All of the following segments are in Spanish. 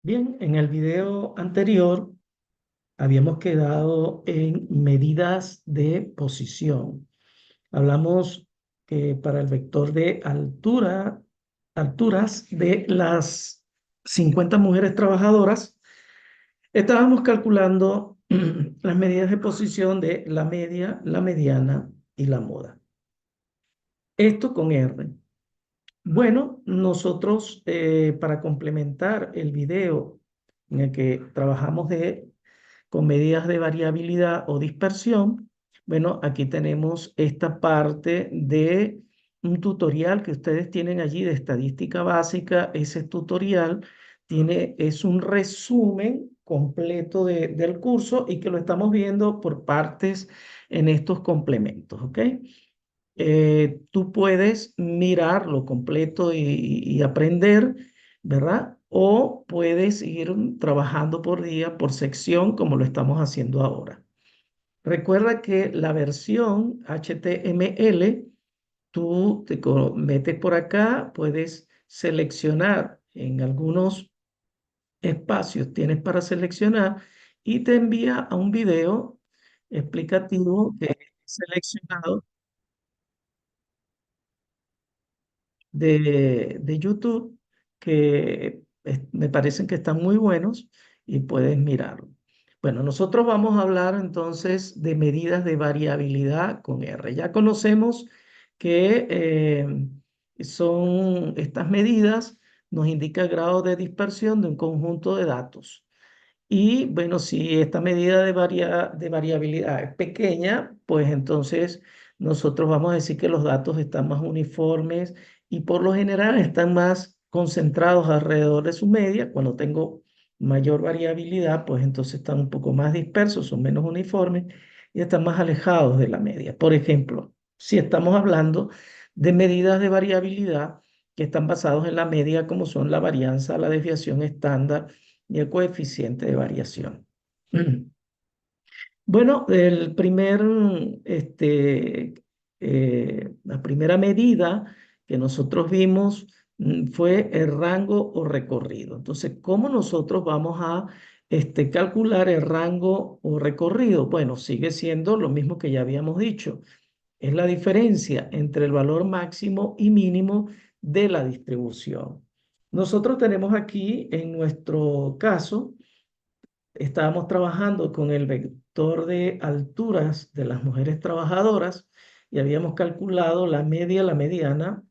Bien, en el video anterior habíamos quedado en medidas de posición. Hablamos que para el vector de alturas de las 50 mujeres trabajadoras, estábamos calculando las medidas de posición de la media, la mediana y la moda. Esto con R. Bueno, nosotros para complementar el video en el que trabajamos con medidas de variabilidad o dispersión, bueno, aquí tenemos esta parte de un tutorial que ustedes tienen allí de estadística básica. Ese tutorial es un resumen completo del curso y que lo estamos viendo por partes en estos complementos, ¿ok? Tú puedes mirarlo completo y aprender, ¿verdad? O puedes ir trabajando por día, por sección, como lo estamos haciendo ahora. Recuerda que la versión HTML, tú metes por acá, puedes seleccionar en algunos espacios, tienes para seleccionar y te envía a un video explicativo que he seleccionado de YouTube que me parecen que están muy buenos y puedes mirarlo. Bueno, nosotros vamos a hablar entonces de medidas de variabilidad con R. Ya conocemos que son estas medidas, nos indica el grado de dispersión de un conjunto de datos. Y bueno, si esta medida de variabilidad es pequeña, pues entonces nosotros vamos a decir que los datos están más uniformes y por lo general están más concentrados alrededor de su media. Cuando tengo mayor variabilidad, pues entonces están un poco más dispersos, son menos uniformes y están más alejados de la media. Por ejemplo, si estamos hablando de medidas de variabilidad que están basados en la media, como son la varianza, la desviación estándar y el coeficiente de variación. Bueno, la primera medida que nosotros vimos fue el rango o recorrido. Entonces, ¿cómo nosotros vamos a calcular el rango o recorrido? Bueno, sigue siendo lo mismo que ya habíamos dicho. Es la diferencia entre el valor máximo y mínimo de la distribución. Nosotros tenemos aquí, en nuestro caso, estábamos trabajando con el vector de alturas de las mujeres trabajadoras y habíamos calculado la media, la mediana,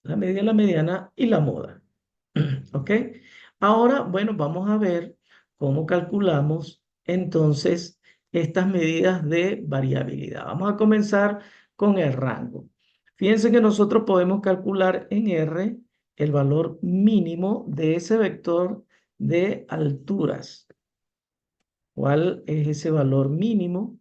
la media, la mediana y la moda. ¿Ok? Ahora, bueno, vamos a ver cómo calculamos entonces estas medidas de variabilidad. Vamos a comenzar con el rango. Fíjense que nosotros podemos calcular en R el valor mínimo de ese vector de alturas. ¿Cuál es ese valor mínimo?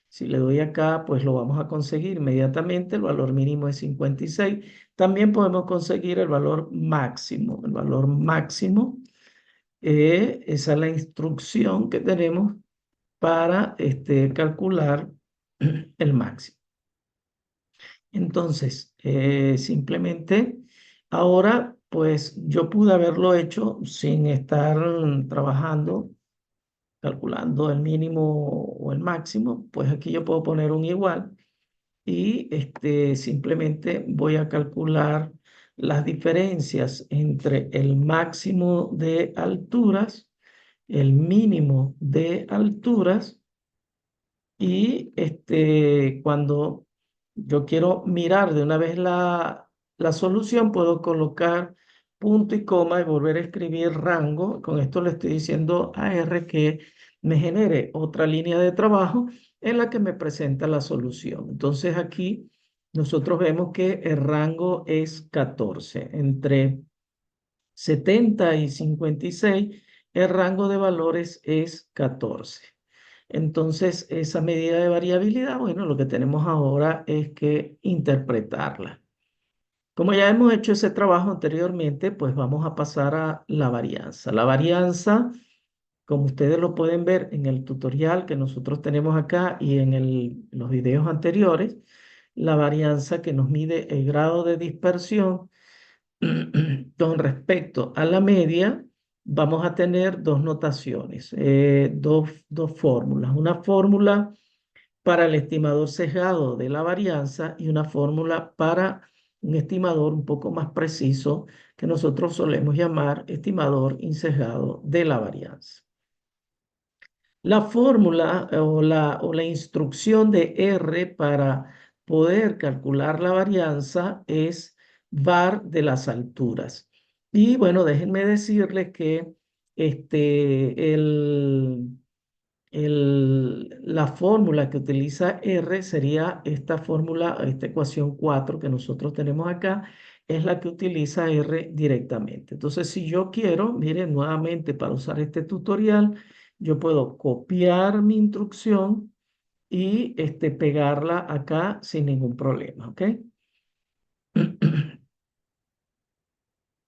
Si le doy acá, pues lo vamos a conseguir inmediatamente. El valor mínimo es 56. También podemos conseguir el valor máximo. El valor máximo, esa es la instrucción que tenemos para calcular el máximo. Entonces, simplemente ahora, pues yo pude haberlo hecho sin estar trabajando calculando el mínimo o el máximo, pues aquí yo puedo poner un igual y simplemente voy a calcular las diferencias entre el máximo de alturas, el mínimo de alturas y cuando yo quiero mirar de una vez la solución, puedo colocar punto y coma y volver a escribir rango. Con esto le estoy diciendo a R que me genere otra línea de trabajo en la que me presenta la solución. Entonces aquí nosotros vemos que el rango es 14. Entre 70 y 56, el rango de valores es 14. Entonces, esa medida de variabilidad, bueno, lo que tenemos ahora es que interpretarla. Como ya hemos hecho ese trabajo anteriormente, pues vamos a pasar a la varianza. La varianza, como ustedes lo pueden ver en el tutorial que nosotros tenemos acá y en los videos anteriores, la varianza que nos mide el grado de dispersión con respecto a la media vamos a tener dos notaciones, dos fórmulas. Una fórmula para el estimador sesgado de la varianza y una fórmula para un estimador un poco más preciso que nosotros solemos llamar estimador insesgado de la varianza. La fórmula o la instrucción de R para poder calcular la varianza es var de las alturas. Y bueno, déjenme decirles que la fórmula que utiliza R sería esta fórmula, esta ecuación 4 que nosotros tenemos acá, es la que utiliza R directamente. Entonces, si yo quiero, miren, nuevamente para usar este tutorial, yo puedo copiar mi instrucción y pegarla acá sin ningún problema, ¿ok?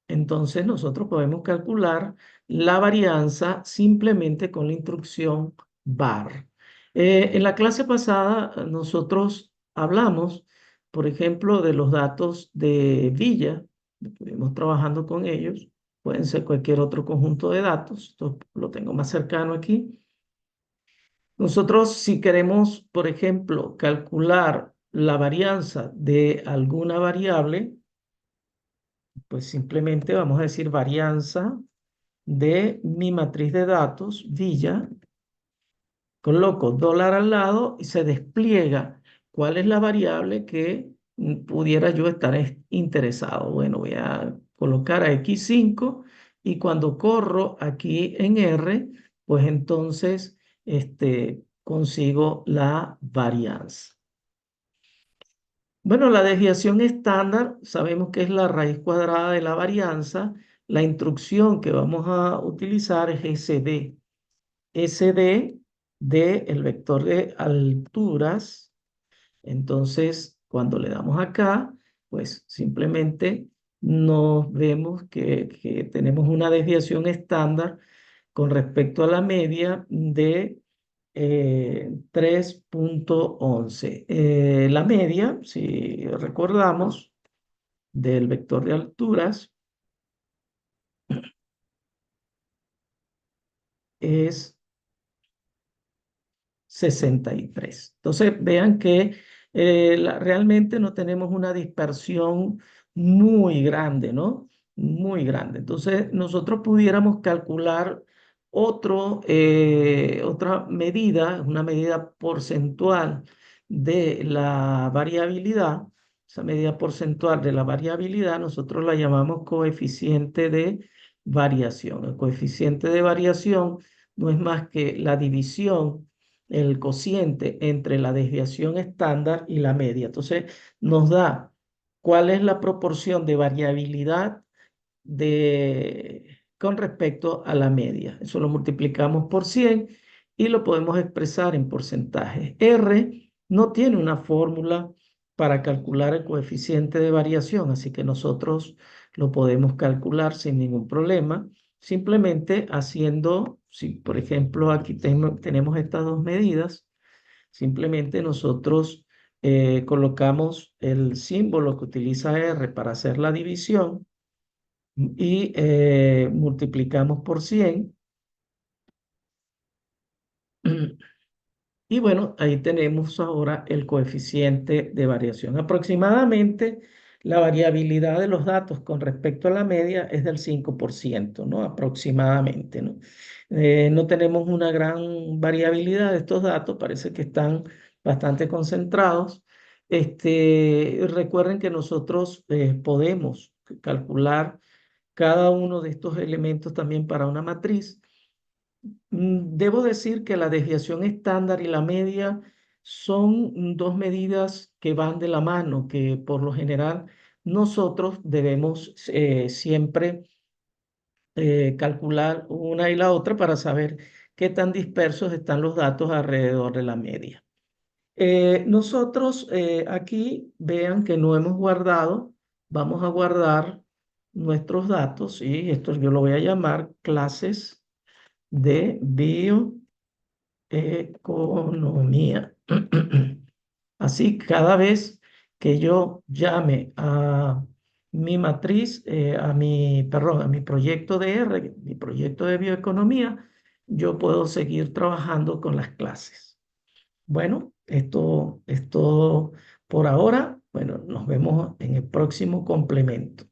Entonces nosotros podemos calcular la varianza simplemente con la instrucción var. En la clase pasada nosotros hablamos, por ejemplo, de los datos de Villa. Estuvimos trabajando con ellos. Pueden ser cualquier otro conjunto de datos. Esto lo tengo más cercano aquí. Nosotros, si queremos, por ejemplo, calcular la varianza de alguna variable, pues simplemente vamos a decir varianza de mi matriz de datos, Villa, coloco dólar al lado y se despliega cuál es la variable que pudiera yo estar interesado. Bueno, voy a colocar a X5 y cuando corro aquí en R, pues entonces consigo la varianza. Bueno, la desviación estándar, sabemos que es la raíz cuadrada de la varianza. La instrucción que vamos a utilizar es SD. SD de el vector de alturas. Entonces, cuando le damos acá, pues simplemente nos vemos que tenemos una desviación estándar con respecto a la media de 3.11. La media, si recordamos, del vector de alturas es 63. Entonces, vean que realmente no tenemos una dispersión muy grande, ¿no? Muy grande. Entonces, nosotros pudiéramos calcular otra medida, una medida porcentual de la variabilidad. Esa medida porcentual de la variabilidad, nosotros la llamamos coeficiente de variación. El coeficiente de variación no es más que la división, el cociente entre la desviación estándar y la media. Entonces, nos da cuál es la proporción de variabilidad con respecto a la media. Eso lo multiplicamos por 100 y lo podemos expresar en porcentajes. R no tiene una fórmula para calcular el coeficiente de variación, así que nosotros lo podemos calcular sin ningún problema, simplemente haciendo, si por ejemplo aquí tenemos estas dos medidas, simplemente nosotros colocamos el símbolo que utiliza R para hacer la división y multiplicamos por 100. Y bueno, ahí tenemos ahora el coeficiente de variación. Aproximadamente la variabilidad de los datos con respecto a la media es del 5%, ¿no? Aproximadamente, ¿no? No tenemos una gran variabilidad de estos datos, parece que están bastante concentrados. Recuerden que nosotros podemos calcular cada uno de estos elementos también para una matriz. Debo decir que la desviación estándar y la media son dos medidas que van de la mano, que por lo general nosotros debemos siempre calcular una y la otra para saber qué tan dispersos están los datos alrededor de la media. Nosotros aquí vean que no hemos guardado, vamos a guardar nuestros datos y esto yo lo voy a llamar clases de bioeconomía. Así, cada vez que yo llame a mi matriz, perdón, a mi proyecto de R, mi proyecto de bioeconomía, yo puedo seguir trabajando con las clases. Bueno, esto es todo por ahora. Bueno, nos vemos en el próximo complemento.